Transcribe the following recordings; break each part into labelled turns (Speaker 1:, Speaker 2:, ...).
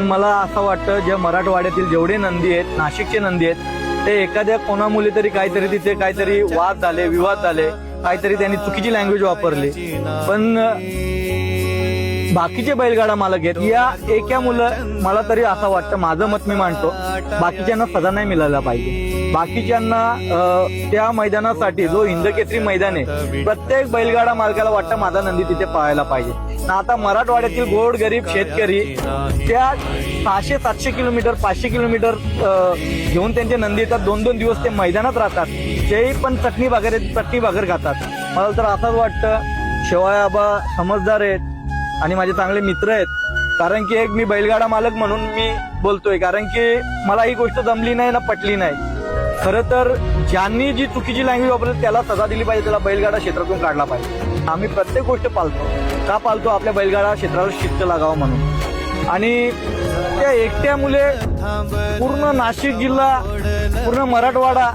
Speaker 1: मला असं वाटतं जे मराठवाड्यातील जेवढे नंदी आहेत, नाशिकचे नंदी आहेत, ते एखाद्या कोणामुळे तरी काहीतरी तिथे काहीतरी वाद झाले, विवाद झाले, काहीतरी त्यांनी चुकीची लँग्वेज वापरली. पण बाकीचे बैलगाडा मालक आहेत या एका मुलं, मला तरी असं वाटतं, माझं मत मी मांडतो, बाकीच्यांना सजा नाही मिळायला पाहिजे. बाकीच्यांना त्या मैदानासाठी जो हिंदकेसरी मैदान आहे, प्रत्येक बैलगाडा मालकाला वाटतं माझा नंदी तिथे पळायला पाहिजे. आता मराठवाड्यातील गोड गरीब शेतकरी त्या 600-700 किलोमीटर 500 किलोमीटर घेऊन त्यांचे नंदी येतात. 2-2 दिवस ते मैदानात राहतात. तेही पण चटणी भाकर खातात. मला तर असंच वाटतं, शिवाय आबा समजदार आहेत आणि माझे चांगले मित्र आहेत. कारण की एक मी बैलगाडा मालक म्हणून मी बोलतोय, कारण की मला ही गोष्ट जमली नाही ना पटली नाही. खरं तर ज्यांनी जी चुकीची लँग्वेज वापरली त्याला सजा दिली पाहिजे, त्याला बैलगाडा क्षेत्रातून काढला पाहिजे. आम्ही प्रत्येक गोष्ट पाळतो. का पाळतो? आपल्या बैलगाडा क्षेत्रावर शिस्त लागावं म्हणून. आणि त्या एकट्या मुले पूर्ण नाशिक जिल्हा, पूर्ण मराठवाडा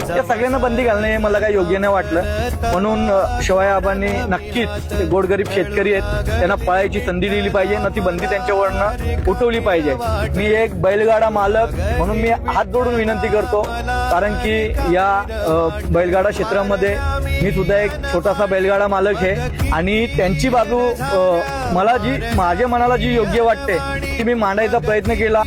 Speaker 1: या सगळ्यांना बंदी घालणे हे मला काही योग्य नाही वाटलं. म्हणून शिवाय आबांनी नक्कीच गोरगरीब शेतकरी आहेत, त्यांना पळायची संधी दिली पाहिजे ना, ती बंदी त्यांच्यावरनं उठवली पाहिजे. मी एक बैलगाडा मालक म्हणून मी हात जोडून विनंती करतो, कारण की या बैलगाडा क्षेत्रामध्ये मी सुद्धा एक छोटासा बैलगाडा मालक आहे आणि त्यांची बाजू मला माझ्या मनाला जी योग्य वाटते ती मी मांडायचा प्रयत्न केला.